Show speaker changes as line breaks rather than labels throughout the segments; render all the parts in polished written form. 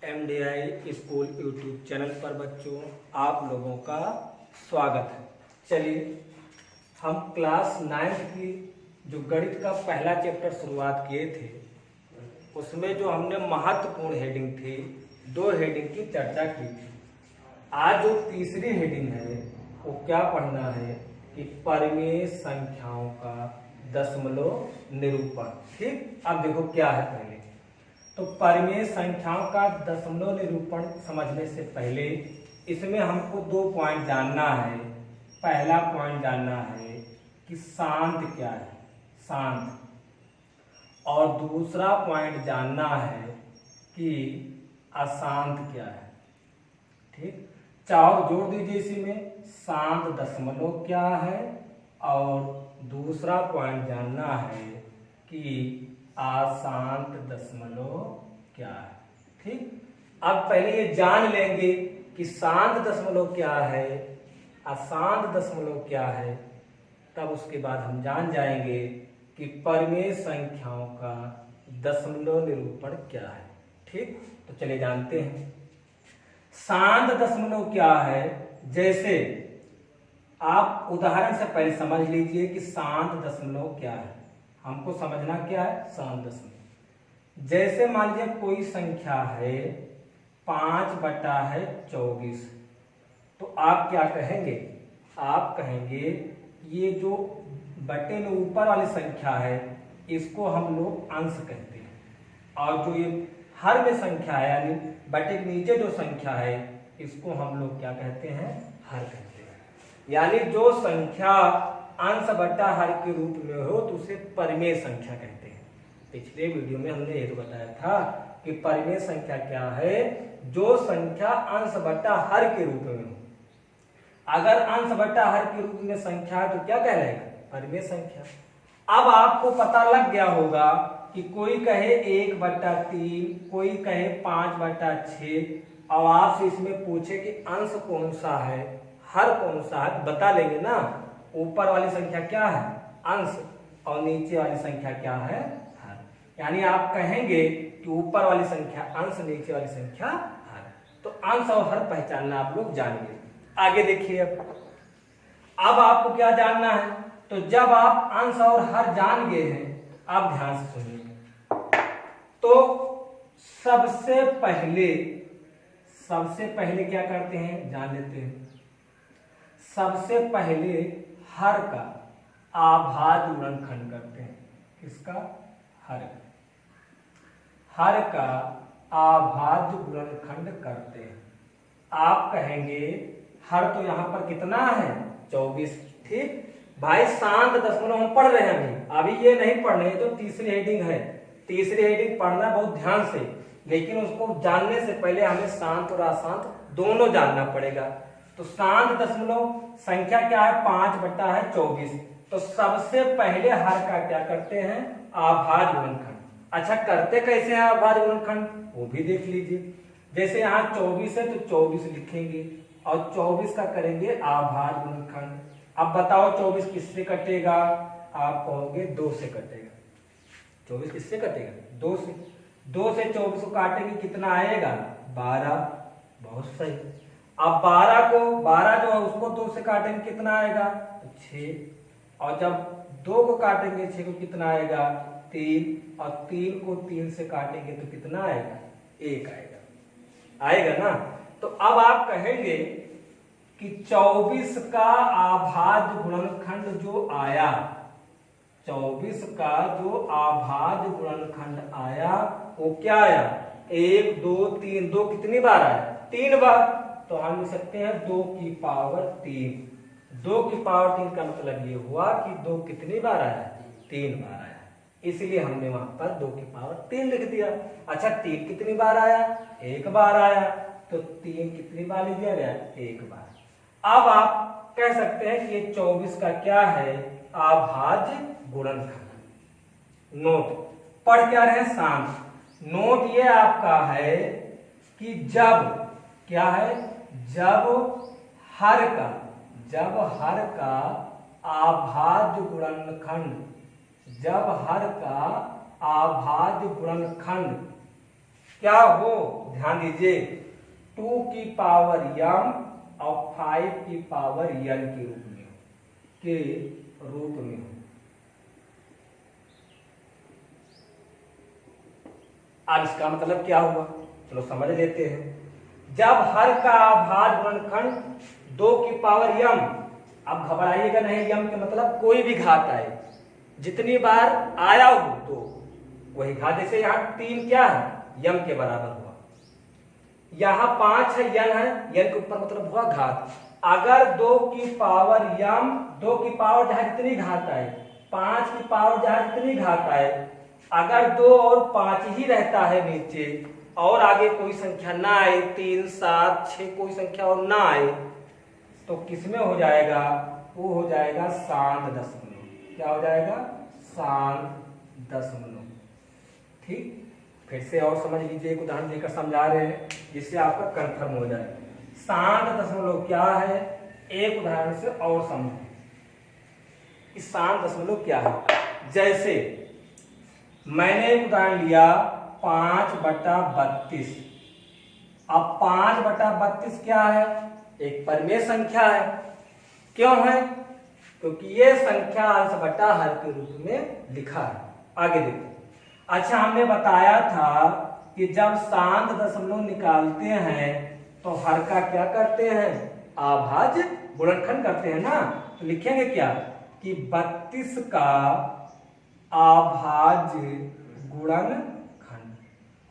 MDI school YouTube channel पर बच्चों आप लोगों का स्वागत है। चलिए हम क्लास 9 की जो गणित का पहला चैप्टर शुरुआत किए थे उसमें जो हमने महत्वपूर्ण हेडिंग थी, 2 हेडिंग की चर्चा की थी। आज जो तीसरी हेडिंग है वो क्या पढ़ना है कि परिमेय संख्याओं का दशमलव निरूपण। ठीक, अब देखो क्या है पहले तो परिमेय संख्याओं का दशमलव निरूपण समझने से पहले इसमें हमको 2 पॉइंट जानना है। पहला पॉइंट जानना है कि शांत क्या है, शांत, और दूसरा पॉइंट जानना है कि अशांत क्या है। ठीक, चाहो जोड़ दीजिए इसी में, शांत दशमलव क्या है और दूसरा पॉइंट जानना है कि अशांत दशमलव क्या है। ठीक, अब पहले ये जान लेंगे कि शांत दशमलव क्या है, अशांत दशमलव क्या है, तब उसके बाद हम जान जाएंगे कि परिमेय संख्याओं का दशमलव निरूपण क्या है। ठीक, तो चलिए जानते हैं। शांत दशमलव क्या है, जैसे आप उदाहरण से पहले समझ लीजिए कि शांत दशमलव क्या है। हमको समझना क्या है शांत दशमलव। जैसे मान लीजिए कोई संख्या है 5/24, तो आप क्या कहेंगे, आप कहेंगे ये जो बटे में ऊपर वाली संख्या है इसको हम लोग अंश कहते हैं, और जो ये हर में संख्या है यानी बटे के नीचे जो संख्या है इसको हम लोग क्या कहते हैं, हर कहते हैं। यानी जो संख्या अंश बटा हर के रूप में हो तो उसे परिमेय संख्या कहते हैं। पिछले वीडियो में हमने ये तो बताया था कि परिमेय संख्या क्या है, जो संख्या अंश बटा हर के रूप में हो। अगर अंश बटा हर के रूप में संख्या है तो क्या कहलाएगा, परिमेय संख्या। अब आपको पता लग गया होगा कि कोई कहे 1/3, कोई कहे 5/6, और आपसे इसमें पूछे कि अंश कौन सा है, हर कौन सा है, तो बता लेंगे ना। ऊपर वाली संख्या क्या है, अंश, और नीचे वाली संख्या क्या है, हर। यानी आप कहेंगे कि ऊपर वाली संख्या अंश, नीचे वाली संख्या हर। तो अंश और हर पहचानना आप लोग जान गए। आगे देखिए, अब आपको क्या जानना है, तो जब आप अंश और हर जान गए हैं, आप ध्यान से सुनिए। तो सबसे पहले क्या करते हैं, जान लेते हैं। सबसे पहले हर का अभाज्य गुणनखंड करते हैं। किसका, हर का अभाज्य गुणनखंड करते हैं। आप कहेंगे हर तो यहां पर कितना है, 24। ठीक भाई, शांत दशमलव हम पढ़ रहे हैं अभी ये नहीं पढ़ने, तो तीसरी हेडिंग है। तीसरी हेडिंग पढ़ना बहुत ध्यान से, लेकिन उसको जानने से पहले हमें शांत और अशांत दोनों जानना पड़ेगा। तो शांत दशमलव संख्या क्या है, 5/24। तो सबसे पहले हर का क्या करते हैं, अभाज्य गुणनखंड। अच्छा, करते कैसे हैं अभाज्य गुणनखंड, वो भी देख लीजिए। जैसे यहाँ 24 है तो 24 लिखेंगे और 24 का करेंगे अभाज्य गुणनखंड। अब बताओ 24 किससे कटेगा, आप कहोगे 2 से कटेगा। 24 किससे कटेगा, 2 से। 2 से 24 को काटेंगे कितना आएगा, 12। बहुत सही। अब 12 जो है उसको 2 से काटेंगे कितना आएगा, 6। और जब 2 को काटेंगे 6 को कितना आएगा, 3। और 3 को 3 से काटेंगे तो कितना आएगा, 1 आएगा ना। तो अब आप कहेंगे कि 24 का अभाज्य गुणनखंड जो आया, 24 का जो अभाज्य गुणनखंड आया वो क्या आया, 1 2 3। 2 कितनी बार आया, 3 बार। तो हम लिख सकते हैं 2 की पावर 3। 2 की पावर 3 का मतलब ये हुआ कि 2 कितनी बार आया, 3 बार आया। इसलिए हमने वहां पर 2 की पावर 3 लिख दिया। अच्छा, 3 कितनी बार आया, 1 बार आया। तो 3 कितनी बार लिख दिया गया, 1 बार। अब आप कह सकते हैं कि ये 24 का क्या है, अभाज्य गुणनखंड। नोट पढ़ क्या रहे, शांत। नोट ये आपका है कि जब क्या है, जब हर का अभाज्य गुणनखंड क्या हो, ध्यान दीजिए, 2 की पावर m और 5 की पावर n के रूप में हो। अब इसका मतलब क्या हुआ, चलो समझ लेते हैं। जब हर का अभाज्य गुणनखंड 2 की पावर m, अब घबराइएगा नहीं, m के मतलब कोई भी घात आए, जितनी बार आया हो तो वही घात। जैसे यहाँ 3 क्या है, m के बराबर हुआ, यहाँ 5 है, n है, n के ऊपर मतलब हुआ घात। अगर 2 की पावर m, 2 की पावर जहां जितनी घात आए, 5 की पावर जहां जितनी घात आए, अगर 2 और 5 ही रहता है नीचे और आगे कोई संख्या ना आए, 3, 7, 6 कोई संख्या और ना आए, तो किसमें हो जाएगा, वो हो जाएगा शांत दशमलव। क्या हो जाएगा, शांत दशमलव। ठीक, फिर से और समझ लीजिए, एक उदाहरण देकर समझा रहे हैं जिससे आपका कंफर्म हो जाए। शांत दशमलव क्या है, एक उदाहरण से और समझो। इस शांत दशमलव क्या है, जैसे मैंने एक उदाहरण लिया 5/32। अब 5/32 क्या है, एक परिमेय संख्या है। क्यों है, क्योंकि ये संख्या अंश बटा हर के रूप में लिखा है। आगे देखो, अच्छा हमने बताया था कि जब शांत दशमलव निकालते हैं तो हर का क्या करते हैं, अभाज्य गुणनखंड करते हैं ना। तो लिखेंगे क्या कि 32 का अभाज्य गुणनखंड,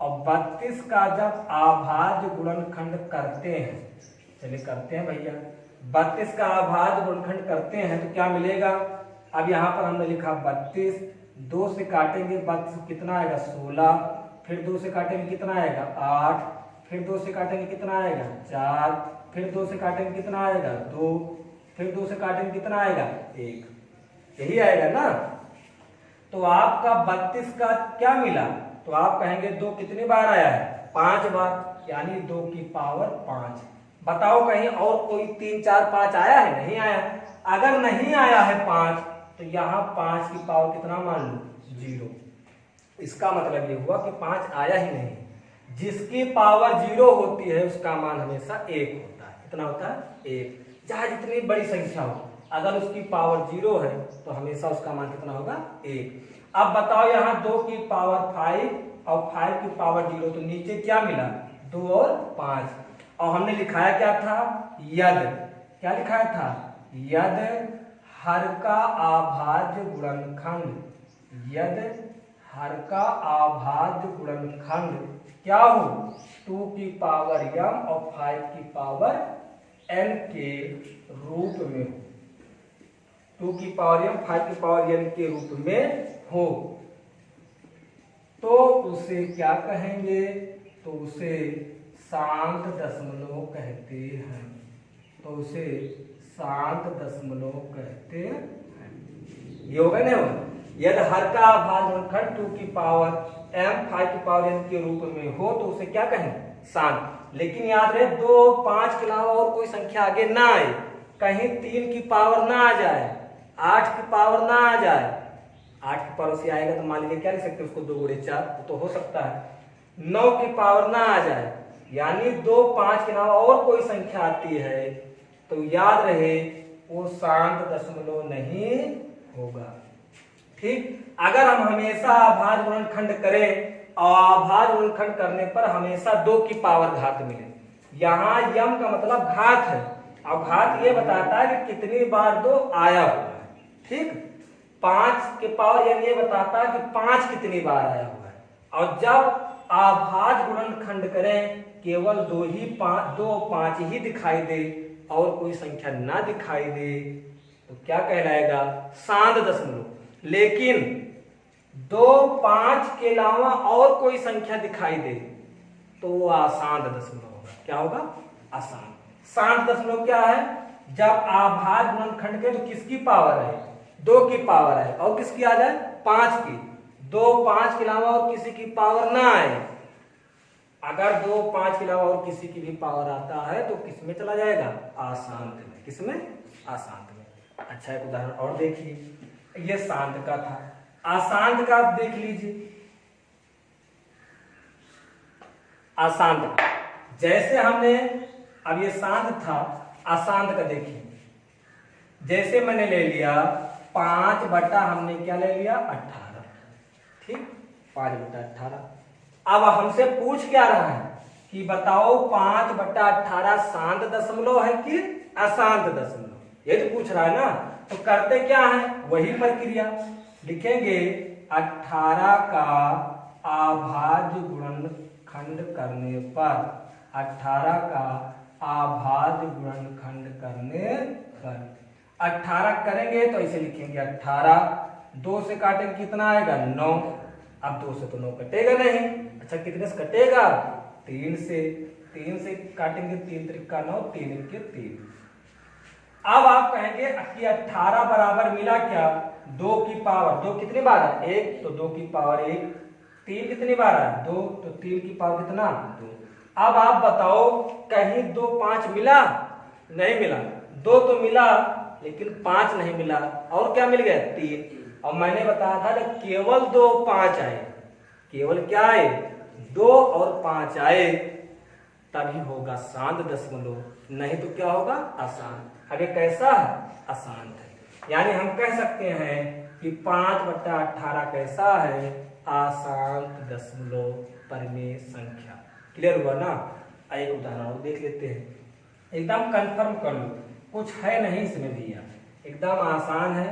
और 32 का जब अभाज्य गुणनखंड करते हैं, चलिए करते हैं भैया, 32 का अभाज्य गुणनखंड करते हैं तो क्या मिलेगा। अब यहाँ पर हमने लिखा 32, 2 से काटेंगे 32 कितना आएगा 16, फिर 2 से काटेंगे कितना आएगा 8, फिर 2 से काटेंगे कितना आएगा 4, फिर 2 से काटेंगे कितना आएगा 2, फिर 2 से काटेंगे कितना आएगा 1, यही आएगा ना। तो आपका 32 का क्या मिला, तो आप कहेंगे 2 कितनी बार आया है, 5 बार, यानी 2 की पावर 5। बताओ कहीं और कोई 3, 4, 5 आया है, नहीं आया। अगर नहीं आया है 5 तो यहाँ 5 की पावर कितना मान लो, 0। इसका मतलब ये हुआ कि 5 आया ही नहीं। जिसकी पावर 0 होती है उसका मान हमेशा 1 होता है। कितना होता है, 1। चाहे जितनी बड़ी संख्या हो, अगर उसकी पावर 0 है तो हमेशा उसका मान कितना होगा, 1। अब बताओ यहाँ 2 की पावर 5 और 5 की पावर 0, तो नीचे क्या मिला, 2 और 5, और हमने लिखाया क्या था, यदि, क्या लिखाया था, यदि हर का अभाज्य गुणनखंड, यदि हर का अभाज्य गुणनखंड क्या हो, 2 की पावर m और 5 की पावर n के रूप में हो, 2 की पावर m 5 की पावर n के रूप में हो, तो उसे क्या कहेंगे, तो उसे शांत दशमलव कहते हैं। तो उसे शांत दशमलव कहते हैं। ये होगा नहीं होगा, यदि हर का अभाज्य गुणनखंड 2 की पावर m 5 की पावर n के रूप में हो तो उसे क्या कहें, शांत। लेकिन याद रहे 2, 5 के अलावा और कोई संख्या आगे ना आए, कहीं 3 की पावर ना आ जाए, 8 की पावर ना आ जाए। 8 की पावर से आएगा तो मान लीजिए क्या लिख सकते हैं उसको, 2 गुणे 4 तो हो सकता है। 9 की पावर ना आ जाए, यानी 2, 5 के अलावा और कोई संख्या आती है तो याद रहे वो शांत दशमलव नहीं होगा। ठीक, अगर हम हमेशा अभाज्य गुणनखंड करें और अभाज्य गुणनखंड करने पर हमेशा 2 की पावर घात मिले, यहाँ यम का मतलब घात है, और घात ये बताता है कि कितनी बार 2 आया हुआ है। ठीक, 5 के पावर यानी ये बताता है कि 5 कितनी बार आया हुआ है। और जब अभाज्य गुणनखंड करें केवल 2 और 5 ही दिखाई दे और कोई संख्या ना दिखाई दे तो क्या कहलाएगा, शांत दशमलव। लेकिन 2, 5 के अलावा और कोई संख्या दिखाई दे तो वो अशांत दशमलव होगा। क्या होगा, अशांत। शांत दशमलव क्या है, जब अभाज्य गुणनखंड के तो किसकी पावर है, 2 की पावर है, और किसकी आ जाए, 5 की। 2, 5 के अलावा और किसी की पावर ना आए। अगर 2, 5 के अलावा और किसी की भी पावर आता है तो किस में चला जाएगा, अशांत में। किसमें, अशांत में। अच्छा एक उदाहरण और देखिए, ये शांत का था, अशांत का आप देख लीजिए। अशांत। जैसे हमने अब ये शांत था, अशांत का देखिए, जैसे मैंने ले लिया 5 बटा हमने क्या ले लिया 18, ठीक 5 बटा 18। अब हमसे पूछ क्या रहा है कि बताओ 5 बटा 18 शांत दशमलव है कि अशांत दशमलव, ये तो पूछ रहा है ना। तो करते क्या है, वही प्रक्रिया लिखेंगे, 18 का अभाज्य गुणनखंड करने पर, 18 का अभाज्य गुणनखंड करने पर, 18 करेंगे तो ऐसे लिखेंगे 18, 2 से काटेंगे कितना आएगा 9। अब 2 से तो 9 कटेगा नहीं, अच्छा कितने से कटेगा 3 से, 3 से काटेंगे 3 त्रिका 9, 3 के 3। अब आप कहेंगे कि 18 बराबर मिला क्या, 2 की पावर, 2 कितनी बार है 1, तो 2 की पावर 1, 3 कितनी बार है 2, तो 3 की पावर कितना 2। अब आप बताओ कहीं 2 5 मिला, नहीं मिला, 2 तो मिला लेकिन 5 नहीं मिला, और क्या मिल गया 3। और मैंने बताया था जब केवल 2 5 आए, केवल क्या आए 2 और 5 आए, तभी होगा शांत दशमलव, नहीं तो क्या होगा अशांत। अब ये कैसा है, अशांत है। यानी हम कह सकते हैं कि 5 बटा 18 कैसा है, अशांत दशमलव परिमेय संख्या। क्लियर हुआ ना। एक उदाहरण और देख लेते हैं, एकदम कंफर्म कर लो, कुछ है नहीं इसमें भैया, एकदम आसान है,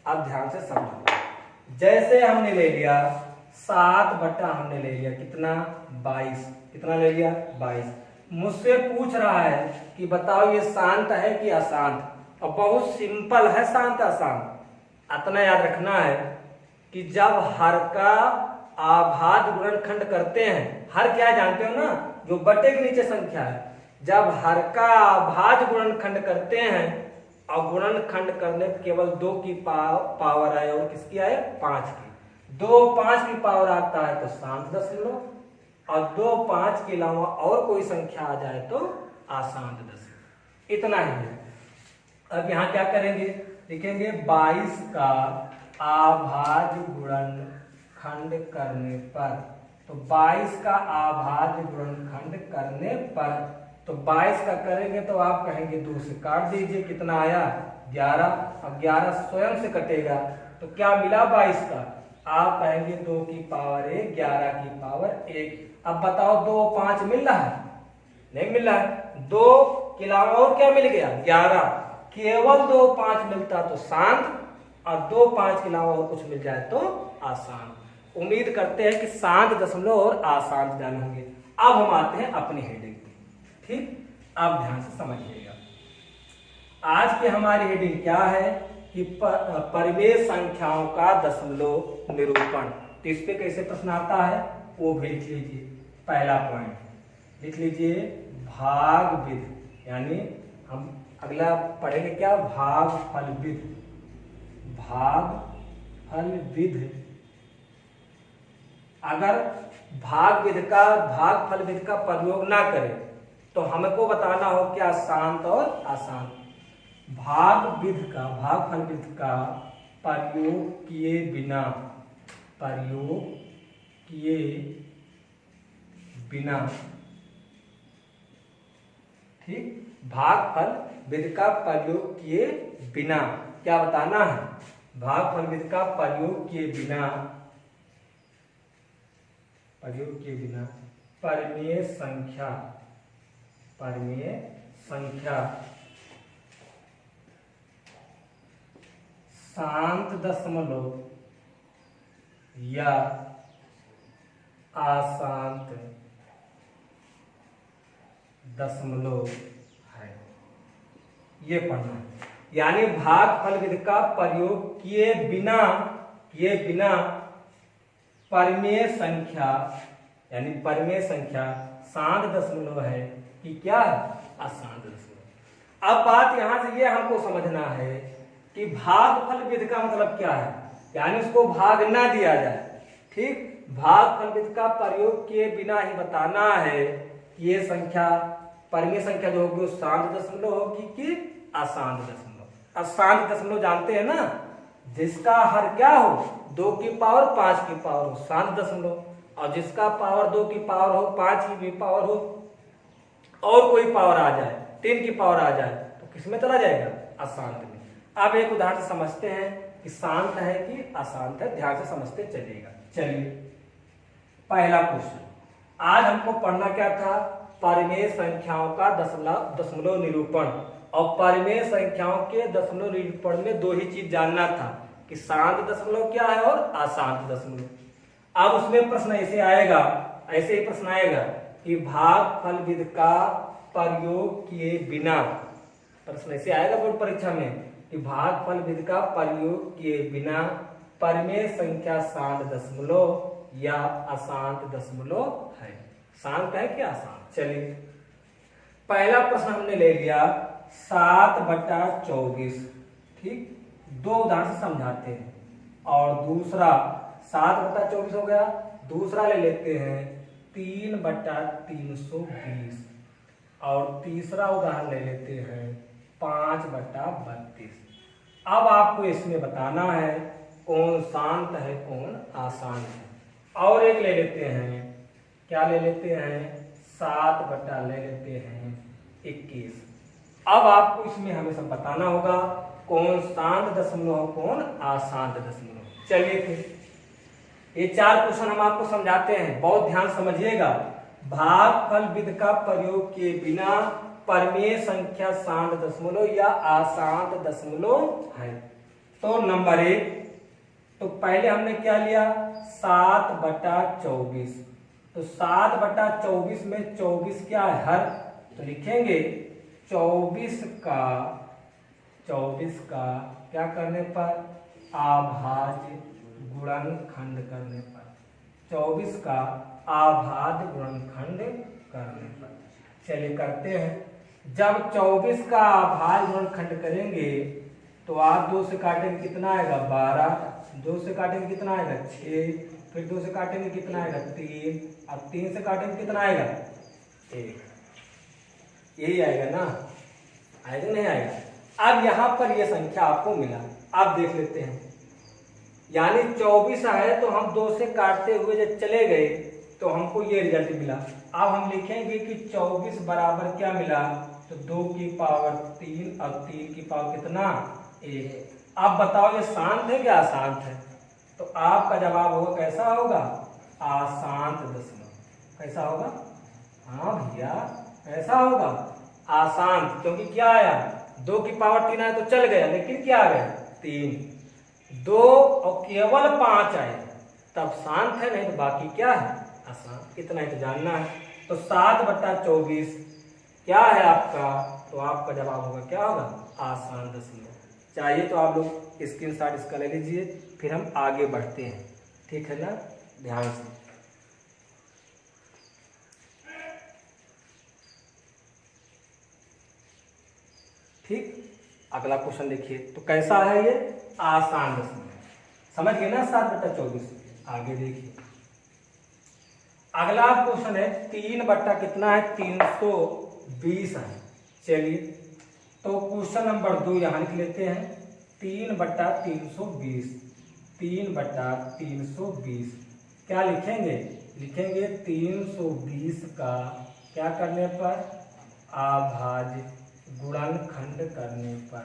अब ध्यान से समझो। जैसे हमने ले लिया 7 बटा हमने ले लिया कितना 22, कितना ले लिया 22। मुझसे पूछ रहा है कि बताओ ये शांत है कि अशांत, और बहुत सिंपल है शांत अशांत। इतना याद रखना है कि जब हर का अभाज्य गुणनखंड करते हैं, हर क्या जानते हो ना, जो बटे के नीचे संख्या है, जब हर का अभाज्य गुणनखंड करते हैं और गुणनखंड करने पर केवल 2 की पावर आए और किसकी आए 5 की, 2 5 की पावर आता है तो शांत दशमलव, और 2 5 के अलावा और कोई संख्या आ जाए तो अशांत दशमलव। इतना ही है। अब यहाँ क्या करेंगे, लिखेंगे 22 का अभाज्य गुणनखंड करने पर, तो 22 का अभाज्य गुणनखंड करने पर, तो 22 का करेंगे तो आप कहेंगे 2 से काट दीजिए, कितना आया 11। अब 11 स्वयं से कटेगा तो क्या मिला 22 का, आप कहेंगे 2 की पावर 1, 11 की पावर 1। अब बताओ 2 5 मिल रहा है, नहीं मिल रहा है, 2 के अलावा और क्या मिल गया 11, केवल 2 5 मिलता तो शांत, और 2 5 के अलावा और कुछ मिल जाए तो अशांत। उम्मीद करते हैं कि शांत दशमलव और अशांत ज्ञान होंगे। अब हम आते हैं अपनी हेडिंग पे, ठीक, आप ध्यान से समझिएगा। आज की हमारी हेडिंग क्या है कि परिमेय संख्याओं का दशमलव निरूपण। तो इस पे कैसे प्रश्न आता है वो भी लिख लीजिए। पहला पॉइंट लिख लीजिए भागविध, यानी हम अगला पढ़ेंगे क्या, भागफलविध। भागफलविध, अगर भागफलविध का प्रयोग ना करें तो हमको बताना हो क्या शांत और अशांत। भागफलविध का प्रयोग किए बिना, ठीक, भागफलविध का प्रयोग किए बिना क्या बताना है, भागफलविध का प्रयोग किए बिना परिमेय संख्या शांत दशमलव या अशांत दशमलव है, ये पढ़ना है। यानी भागफलविध का प्रयोग किए बिना परिमेय संख्या, यानी परिमेय संख्या शांत दशमलव है कि क्या अशांत दशमलव। अब बात यहां से ये हमको समझना है कि भागफलविध का मतलब क्या है, यानी उसको भाग ना दिया जाए, ठीक। भागफलविध का प्रयोग किए बिना ही बताना है कि ये संख्या परिमेय संख्या जो होगी वो शांत दशमलव होगी कि अशांत दशमलव। अशांत दशमलव जानते हैं ना, जिसका हर क्या हो 2 की पावर 5 की पावर हो शांत दशमलव, और जिसका पावर 2 की पावर हो, 5 की भी पावर हो, और कोई पावर आ जाए, 3 की पावर आ जाए, तो किसमें चला जाएगा? अशांत में। अब एक उदाहरण समझते हैं कि शांत है कि अशांत है, ध्यान से समझते चलिएगा। चलिए पहला क्वेश्चन, आज हमको पढ़ना क्या था? परिमेय संख्याओं का दशमलव निरूपण। और परिमेय संख्याओं के दशमलव निरूपण में दो ही चीज जानना था कि शांत दशमलव क्या है और अशांत दशमलव। अब उसमें प्रश्न ऐसे आएगा, ऐसे ही प्रश्न आएगा कि भागफल विधि का प्रयोग किए बिना, प्रश्न ऐसे आएगा बोर्ड परीक्षा में कि भागफल विधि का प्रयोग किए बिना परिमेय संख्या शांत दशमलव या अशांत दशमलव है। शांत है क्या अशांत? चलिए पहला प्रश्न हमने ले लिया 7/24, ठीक, दो उदाहरण से समझाते हैं। और दूसरा 7/24 हो गया, दूसरा ले लेते हैं 3/320 और तीसरा उदाहरण ले लेते हैं 5/32। अब आपको इसमें बताना है कौन शांत है कौन अशांत है। और एक ले लेते हैं, क्या ले लेते हैं? 7 ले लेते हैं 21। अब आपको इसमें हमें सब बताना होगा कौन शांत दशमलव कौन अशांत दशमलव। चलिए फिर ये 4 क्वेश्चन हम आपको समझाते हैं, बहुत ध्यान समझिएगा। भागफल विधि का प्रयोग किए बिना परिमेय संख्या शांत दशमलव या अशांत दशमलव है। तो नंबर 1, तो पहले हमने क्या लिया? 7/24। तो 7/24 में 24 क्या है? हर। तो लिखेंगे 24 का क्या करने पर? अभाज्य गुणनखंड करने पर। 24 का अभाज्य गुणनखंड करने पर। चलिए करते हैं। जब 24 का अभाज्य गुणनखंड करेंगे तो आप 2 से काटेंगे कितना आएगा? 12। 2 से काटेंगे कितना आएगा? 6। फिर 2 से काटेंगे कितना आएगा? 3। अब 3 से काटेंगे कितना आएगा? 1। यही आएगा ना? आएगा नहीं आएगा? अब यहां पर यह संख्या आपको मिला। अब देख लेते हैं, यानी 24 है तो हम 2 से काटते हुए जब चले गए तो हमको ये रिजल्ट मिला। अब हम लिखेंगे कि 24 बराबर क्या मिला? तो 2 की पावर 3 और 3 की पावर कितना? 1। अब बताओ ये शांत है क्या अशांत है? तो आपका जवाब होगा कैसा होगा? अशांत दशमलव। कैसा होगा? हाँ भैया कैसा होगा? अशांत। क्योंकि क्या आया? 2 की पावर 3 आया तो चल गया, लेकिन क्या आ गया? 3। 2 और केवल 5 आए तब शांत है, नहीं तो बाकी क्या है? अशांत। इतना ही तो जानना है। तो 7/24 क्या है आपका? तो आपका जवाब होगा क्या होगा? अशांत दशमलव। चाहिए तो आप लोग स्क्रीनशॉट इसका ले लीजिए, फिर हम आगे बढ़ते हैं, ठीक है ना? ध्यान से। ठीक, अगला क्वेश्चन देखिए। तो कैसा है ये? आसान दशमलव। समझ गए ना? 7/24। आगे देखिए अगला क्वेश्चन है 3 कितना है? 320 है। चलिए तो क्वेश्चन नंबर 2 यहाँ लिख लेते हैं 3/320। 3/320 क्या लिखेंगे? लिखेंगे 320 का क्या करने पर? अभाज्य गुणनखंड करने पर।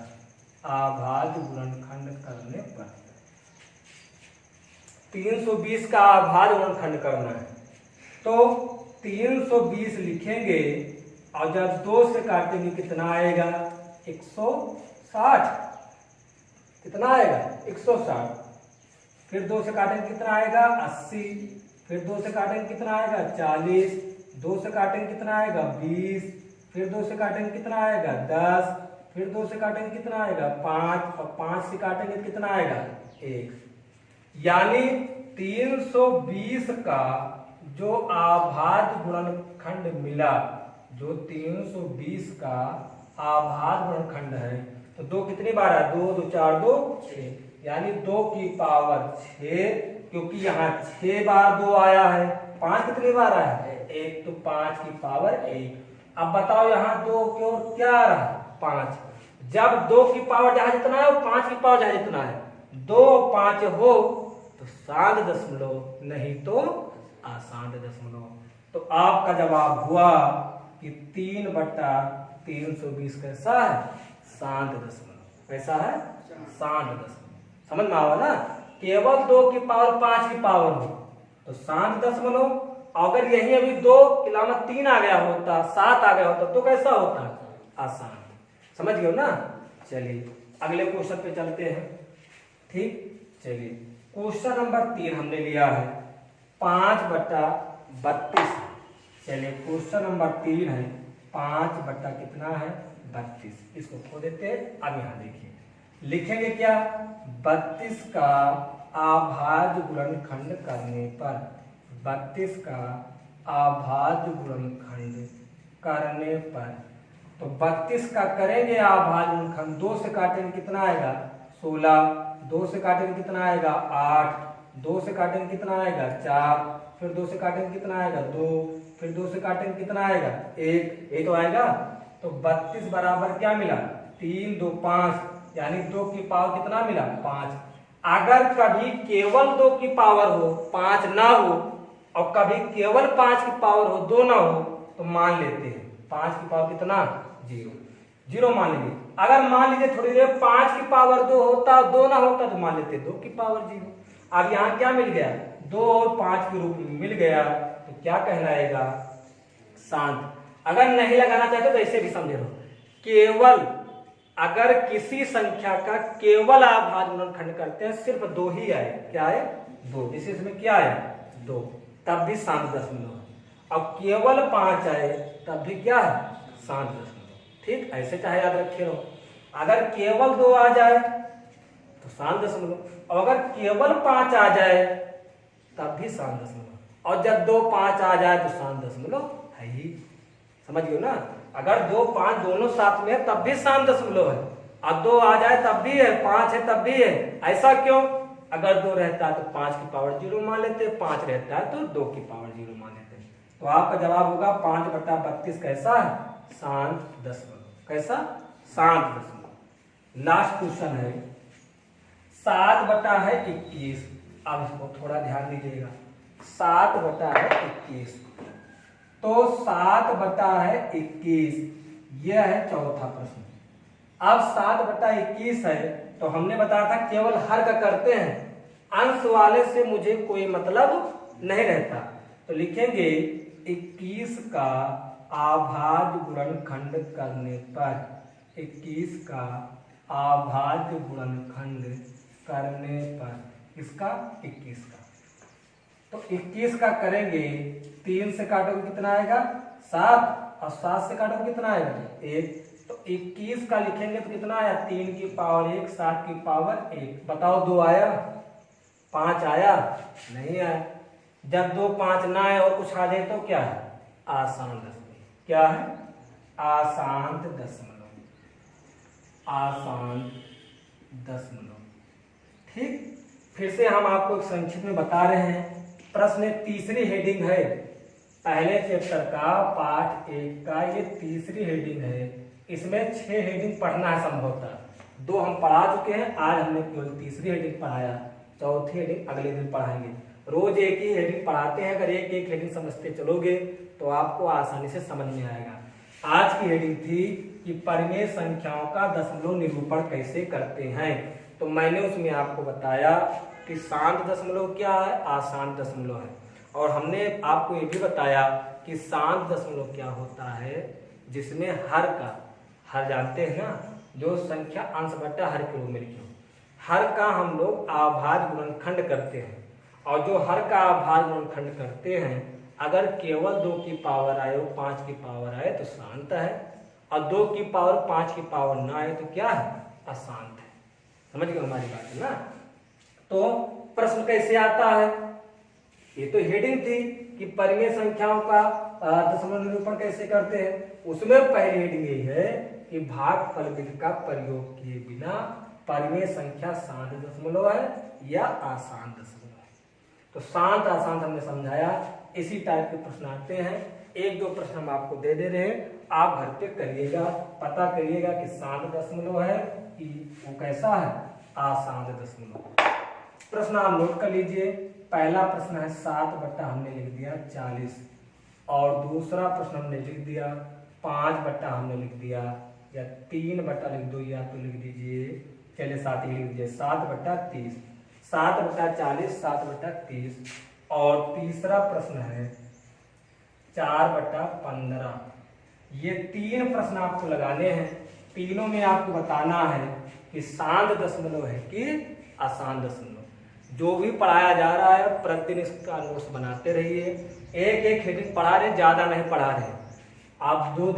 अभाज्य गुणनखंड करने पर 320 का अभाज्य गुणनखंड करना है। तो 320 लिखेंगे और जब 2 से काटेंगे कितना आएगा? 160। कितना आएगा? 160। फिर 2 से काटेंगे कितना आएगा? 80। फिर 2 से काटेंगे कितना आएगा? 40। 2 से काटेंगे कितना आएगा? 20। फिर 2 से काटेंगे कितना आएगा? 10। फिर 2 से काटेंगे कितना आएगा? 5। और 5 से काटेंगे कितना आएगा? 1। यानी 320 का जो अभाज्य गुणनखंड मिला, जो 320 का अभाज्य गुणनखंड है, तो 2 कितनी बार है? 2 2 4 2 6, यानी 2 की पावर 6, क्योंकि यहाँ 6 बार 2 आया है। 5 कितनी बार आया है? 1, तो 5 की पावर 1। अब बताओ यहाँ 2 की ओर क्या आ रहा है? 5। जब 2 की पावर जहां जितना है 5 की पावर जहां जितना है, 2 5 हो तो शांत दशमलव, नहीं तो आसांत दशमलव। तो आपका जवाब हुआ कि 3/320 कैसा है? शांत दशमलव। कैसा है? शांत दशमलव। समझ में आवा ना? केवल 2 की पावर 5 की पावर हो तो शांत दशमलव। अगर यही अभी 2 की अलावा 3 आ गया होता, 7 आ गया होता तो कैसा होता? अशांत। समझ गए ना? चलिए अगले क्वेश्चन पे चलते हैं। ठीक, चलिए क्वेश्चन नंबर 3 हमने लिया है 5/32। चलिए क्वेश्चन नंबर 3 है 5 कितना है? 32। इसको खो देते हैं। अब यहाँ देखिए लिखेंगे क्या? 32 का अभाज्य गुणनखंड करने पर, 32 का अभाज्य गुणनखंड करने पर, तो 32 का करेंगे अभाज्य गुणनखंड। 2 से काटेंगे कितना आएगा? 16। 2 से काटेंगे कितना आएगा? 8। 2 से काटेंगे कितना आएगा? 4। फिर 2 से काटेंगे कितना आएगा? 2। फिर 2 से काटेंगे कितना आएगा? 1। ये तो आएगा। तो 32 बराबर क्या मिला? 3 2 5, यानी 2 की पावर कितना मिला? 5। अगर कभी केवल 2 की पावर हो 5 ना हो और कभी केवल 5 की पावर हो 2 ना हो तो मान लेते हैं 5 की पावर कितना? 0। 0 मान लेंगे। अगर मान लीजिए थोड़ी देर 5 की पावर 2 होता 2 ना होता तो मान लेते 2 की पावर 0। अब यहाँ क्या मिल गया? 2 और 5 के रूप में मिल गया तो क्या कहलाएगा? शांत। अगर नहीं लगाना चाहते तो ऐसे भी समझे रहो, केवल अगर किसी संख्या का केवल अभाज्य गुणनखंड करते हैं सिर्फ 2 ही आए। क्या आए? 2। जैसे इसमें क्या आया? 2, तब भी शांत दशमलव है। अब केवल 5 आए तब भी क्या है? शांत दशमलव। ठीक, ऐसे चाहे याद रखे रहो। अगर केवल 2 आ जाए तो शांत दशमलव, और अगर केवल 5 आ जाए तब भी शांत दशमलव, और जब 2 5 आ जाए तो शांत दशमलव है ही। समझ गए ना? अगर 2 5 दोनों साथ में है तब भी शांत दशमलव है, और 2 आ जाए तब भी है, 5 है तब भी है। ऐसा क्यों? अगर 2 रहता है तो 5 की पावर 0 मान लेते, 5 रहता है तो 2 की पावर 0 मान लेते। तो आपका जवाब होगा 5/32 कैसा है? शांत दशमलव। कैसा? शांत दशमलव। लास्ट क्वेश्चन है 7/21। अब इसको थोड़ा ध्यान दीजिएगा। 7/21, तो 7/21 यह है चौथा प्रश्न। अब 7/21 है तो हमने बताया था केवल हर का करते हैं, अंश वाले से मुझे कोई मतलब नहीं रहता। तो लिखेंगे 21 का अभाज्य गुणनखंड करने पर, 21 का अभाज्य गुणनखंड करने पर इसका 21 का, तो 21 का करेंगे 3 से काटोगे कितना आएगा? 7, और 7 से काटोगे कितना आएगा? 1। तो 21 का लिखेंगे तो कितना आया? 3 की पावर 1, 7 की पावर 1। बताओ 2 आया? 5 आया? नहीं आया। जब 2 5 ना आए और कुछ आ जाए तो क्या है? आशांत दशमलव। क्या है? आशांत दशमलव। आशांत दशमलव। ठीक, फिर से हम आपको संक्षिप्त में बता रहे हैं। प्रश्न तीसरी हेडिंग है पहले चैप्टर का पार्ट 1 का, ये तीसरी हेडिंग है। इसमें 6 हेडिंग पढ़ना है संभवतः। 2 हम पढ़ा चुके हैं, आज हमने केवल तीसरी हेडिंग पढ़ाया, चौथी हेडिंग अगले दिन पढ़ाएंगे। रोज एक ही हेडिंग पढ़ाते हैं, अगर एक एक हेडिंग समझते चलोगे तो आपको आसानी से समझ में आएगा। आज की हेडिंग थी कि परिमेय संख्याओं का दशमलव निरूपण कैसे करते हैं। तो मैंने उसमें आपको बताया कि शांत दशमलव क्या है, आशांत दशमलव है, और हमने आपको ये भी बताया कि शांत दशमलव क्या होता है, जिसमें हर का, हर जानते हैं ना, जो संख्या अंश बटा हर के रूप में लिखी हो, हर का हम लोग अभाज्य गुणनखंड करते हैं, और जो हर का अभाज्य गुणनखंड करते हैं अगर केवल 2 की पावर आए और 5 की पावर आए तो शांत है, और 2 की पावर 5 की पावर ना आए तो क्या है? अशांत है। समझ गए हमारी बात है ना? तो प्रश्न कैसे आता है? ये तो हेडिंग थी कि परिमेय संख्याओं का दशमलव निरूपण कैसे करते हैं। उसमें पहली हेडिंग यही है कि भागफल विधि का प्रयोग किए बिना परिमेय संख्या शांत दशमलव है या अशांत दशमलव है। तो शांत अशांत हमने समझाया। इसी टाइप के प्रश्न आते हैं, 1-2 प्रश्न हम आपको दे दे रहे हैं, आप घर पे करिएगा, पता करिएगा कि शांत दशमलव है कि वो कैसा है, अशांत दशमलव। प्रश्न आप नोट कर लीजिए। पहला प्रश्न है 7 बट्टा हमने लिख दिया 40, और दूसरा प्रश्न हमने लिख दिया 5 बट्टा हमने लिख दिया, या 3 बट्टा लिख दो, या तो लिख दीजिए, चलिए 7 ही लिख दीजिए, 7 बट्टा 30, 7 बट्टा 40, 7 बट्टा 30। और तीसरा प्रश्न है 4 बट्टा 15। ये 3 प्रश्न आपको लगाने हैं, तीनों में आपको बताना है कि शांत दशमलव है कि अशांत दशमलव। जो भी पढ़ाया जा रहा है प्रतिदिन इसका नोट्स बनाते रहिए, एक एक हेडिंग पढ़ा रहे, ज्यादा नहीं पढ़ा रहे। आप 2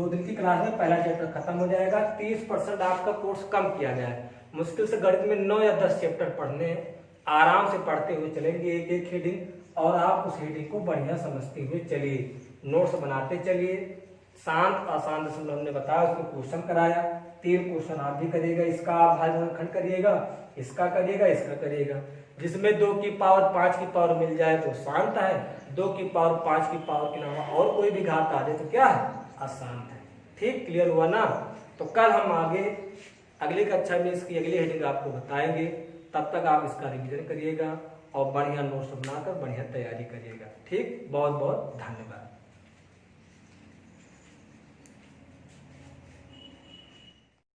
दिन की क्लास में पहला चैप्टर खत्म हो जाएगा, 30% आपका कोर्स कम किया गया है। मुश्किल से गणित में 9 या 10 चैप्टर पढ़ने हैं, आराम से पढ़ते हुए चलेंगे एक एक हेडिंग, और आप उस हेडिंग को बढ़िया समझते हुए चलिए, नोट्स बनाते चलिए। शांत अशांत दशमलव हमने बताया, उसको क्वेश्चन कराया, 3 क्वेश्चन आप भी करिएगा, इसका आप भाज्य गुणनखंड करिएगा, इसका करिएगा, इसका करिएगा। जिसमें 2 की पावर 5 की पावर मिल जाए तो शांत है, 2 की पावर 5 की पावर के अलावा और कोई भी घात आ जाए तो क्या है, अशांत है। ठीक, क्लियर हुआ ना? तो कल हम आगे अगली कक्षा में इसकी अगली हेडिंग आपको बताएंगे। तब तक आप इसका रिवीजन करिएगा और बढ़िया नोट्स बनाकर बढ़िया तैयारी करिएगा। ठीक, बहुत बहुत धन्यवाद।